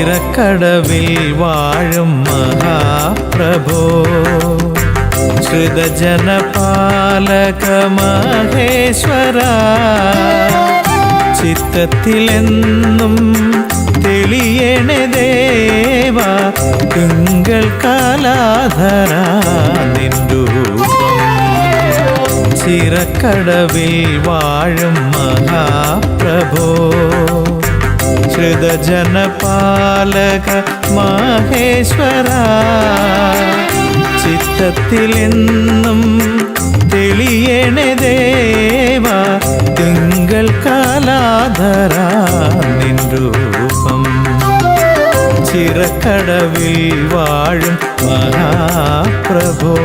ചിറക്കടവിൽ വാഴും മഹാപ്രഭോ ശ്രിതജനപാലക മഹേശ്വര ചിത്തത്തിലെന്നും തെളിയണേ ദേവ തിങ്കൾ കാലാധര നിൻരൂപം ചിറക്കടവിൽ വാഴും മഹാപ്രഭോ ശ്രിതജനപാലക മഹേശ്വര ചിത്തത്തിലെന്നും തെളിയണേ ദേവ തിങ്കൾ കാലാധര നിൻരൂപം ചിറക്കടവിൽ വാഴും മഹാപ്രഭോ